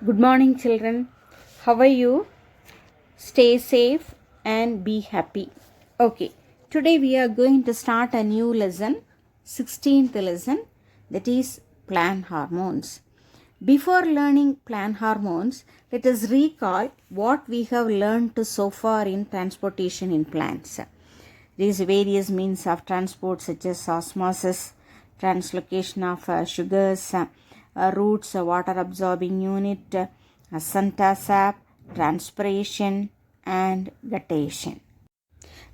Good morning, children. How are you? Stay safe and be happy. Okay, today we are going to start a new lesson, 16th lesson, that is plant hormones. Before learning plant hormones, let us recall what we have learned so far in transportation in plants. These various means of transport such as osmosis, translocation of sugars, roots, water absorbing unit, Santa sap, transpiration and guttation.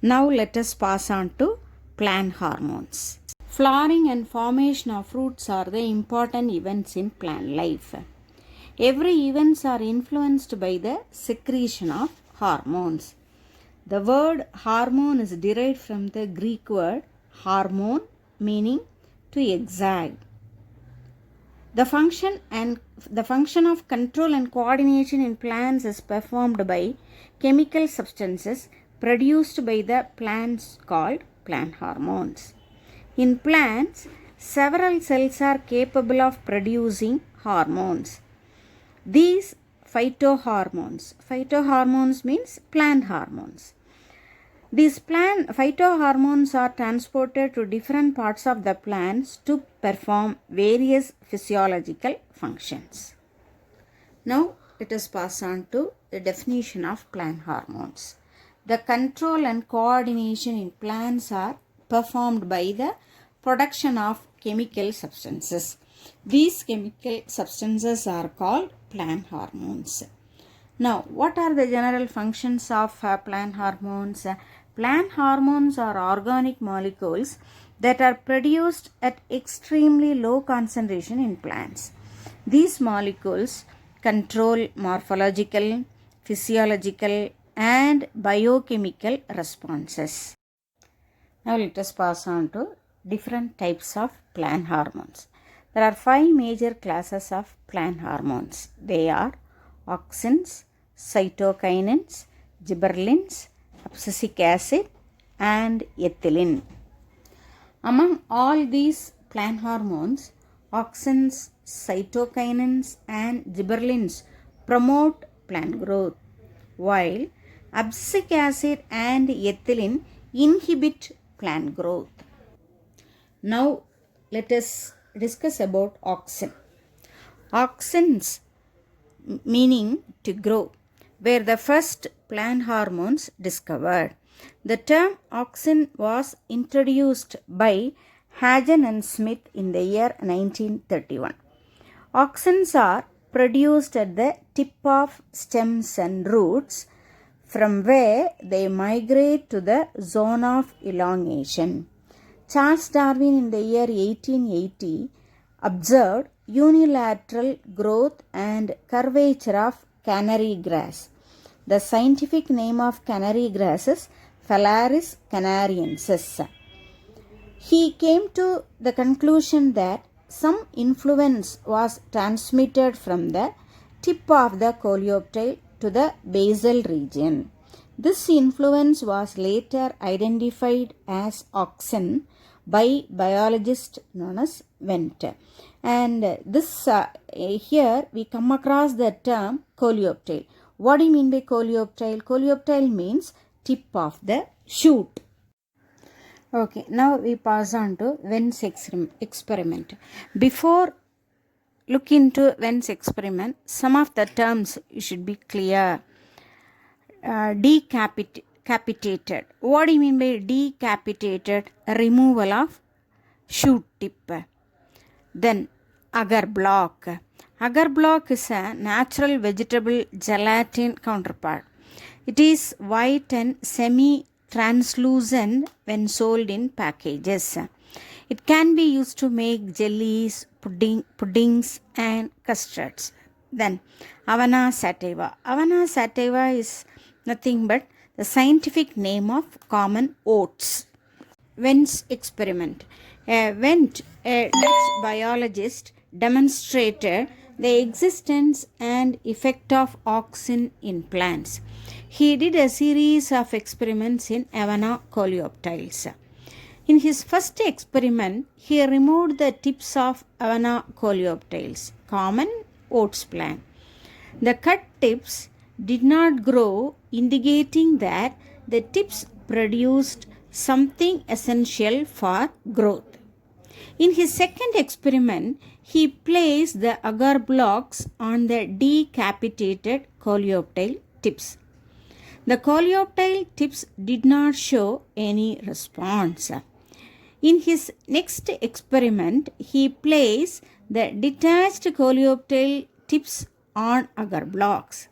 Now let us pass on to plant hormones. Flowering and formation of fruits are the important events in plant life. Every events are influenced by the secretion of hormones. The word hormone is derived from the Greek word hormone, meaning to excite. The function of control and coordination in plants is performed by chemical substances produced by the plants called plant hormones. In plants, several cells are capable of producing hormones. These phytohormones means plant hormones. These plant phytohormones are transported to different parts of the plants to perform various physiological functions. Now let us pass on to the definition of plant hormones. The control and coordination in plants are performed by the production of chemical substances. These chemical substances are called plant hormones. Now, what are the general functions of plant hormones? Plant hormones are organic molecules that are produced at extremely low concentration in plants. These molecules control morphological, physiological, and biochemical responses. Now, let us pass on to different types of plant hormones. There are 5 major classes of plant hormones. They are auxins, cytokinins, gibberellins, abscisic acid, and ethylene. Among all these plant hormones, auxins, cytokinins, and gibberellins promote plant growth, while abscisic acid and ethylene inhibit plant growth. Now, let us discuss about auxin. Auxins meaning to grow, were the first plant hormones discovered. The term auxin was introduced by Hagen and Smith in the year 1931. Auxins are produced at the tip of stems and roots, from where they migrate to the zone of elongation. Charles Darwin in the year 1880 observed unilateral growth and curvature of canary grass. The scientific name of canary grass is Phalaris canariensis. He came to the conclusion that some influence was transmitted from the tip of the coleoptile to the basal region. This influence was later identified as auxin by biologist known as Wendt. And here we come across the term coleoptile. What do you mean by coleoptile? Coleoptile means tip of the shoot. Okay, now we pass on to Wendt's experiment. Before look into Wendt's experiment, some of the terms should be clear. Decapitated. What do you mean by decapitated? Removal of shoot tip. Then agar block. Agar block is a natural vegetable gelatin counterpart. It is white and semi-translucent when sold in packages. It can be used to make jellies, puddings and custards. Then Avana sativa. Avana sativa is nothing but the scientific name of common oats. Wendt's experiment. Wendt, a Dutch biologist, demonstrated the existence and effect of auxin in plants. He did a series of experiments in Avana coleoptiles. In his first experiment, he removed the tips of Avana coleoptiles, common oats plant. The cut tips did not grow, indicating that the tips produced something essential for growth. In his second experiment, he placed the agar blocks on the decapitated coleoptile tips. The coleoptile tips did not show any response. In his next experiment, he placed the detached coleoptile tips on agar blocks.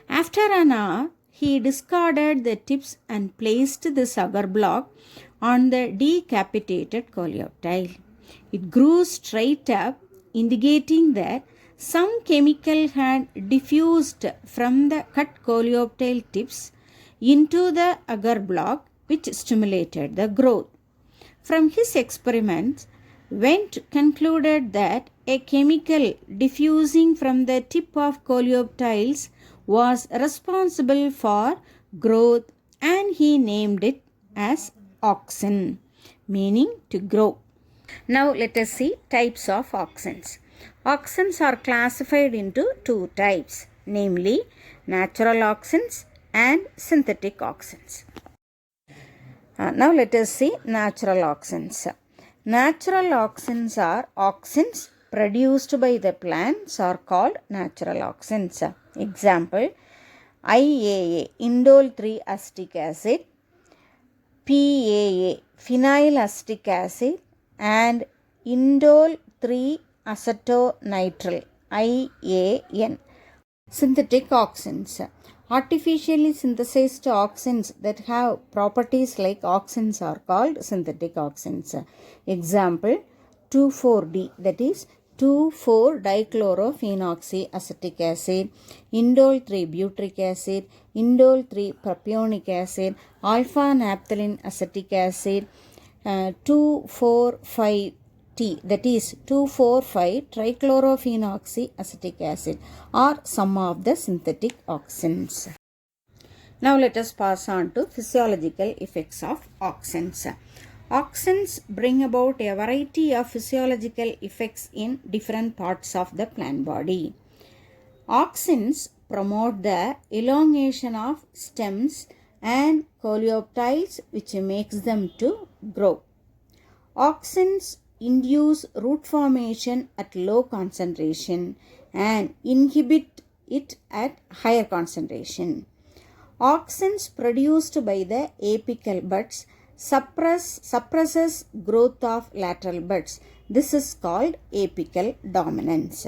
After an hour, he discarded the tips and placed this agar block on the decapitated coleoptile. It grew straight up, indicating that some chemical had diffused from the cut coleoptile tips into the agar block, which stimulated the growth. From his experiments, Wendt concluded that a chemical diffusing from the tip of coleoptiles was responsible for growth, and he named it as auxin, meaning to grow. Now let us see types of auxins. Auxins are classified into two types, namely natural auxins and synthetic auxins. Now let us see natural auxins. Natural auxins are auxins produced by the plants are called natural auxins. Example, IAA, indole 3 acetic acid, PAA, phenyl acetic acid, and indole 3 acetonitrile, IAN. Synthetic auxins. Artificially synthesized auxins that have properties like auxins are called synthetic auxins. Example, 2,4-D, that is 2,4-dichlorophenoxyacetic acid, indole 3 butyric acid, indole 3 propionic acid, alpha-naphthalene acetic acid, 2,4,5-T, that is 2,4,5-trichlorophenoxyacetic acid are some of the synthetic auxins. Now let us pass on to physiological effects of auxins. Auxins bring about a variety of physiological effects in different parts of the plant body. Auxins promote the elongation of stems and coleoptiles, which makes them to grow. Auxins induce root formation at low concentration and inhibit it at higher concentration. Auxins produced by the apical buds suppresses growth of lateral buds. This is called apical dominance.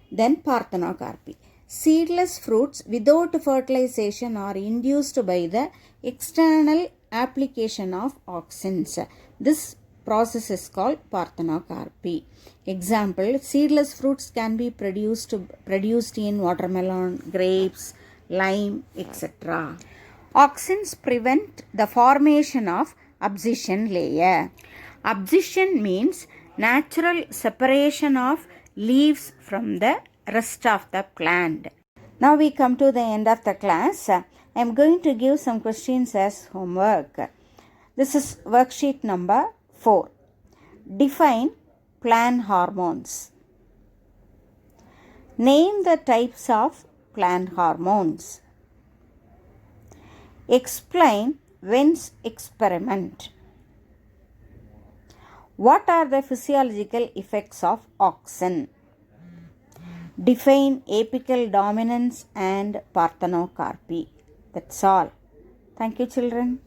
Then parthenocarpy. Seedless fruits without fertilization are induced by the external application of auxins. This process is called parthenocarpy. Example, seedless fruits can be produced in watermelon, grapes, lime, etc. Auxins prevent the formation of abscission layer. Abscission means natural separation of leaves from the rest of the plant. Now we come to the end of the class. I am going to give some questions as homework. This is worksheet number 4. Define plant hormones. Name the types of plant hormones. Explain Wendt's experiment. What are the physiological effects of auxin? Define apical dominance and parthenocarpy. That's all. Thank you, children.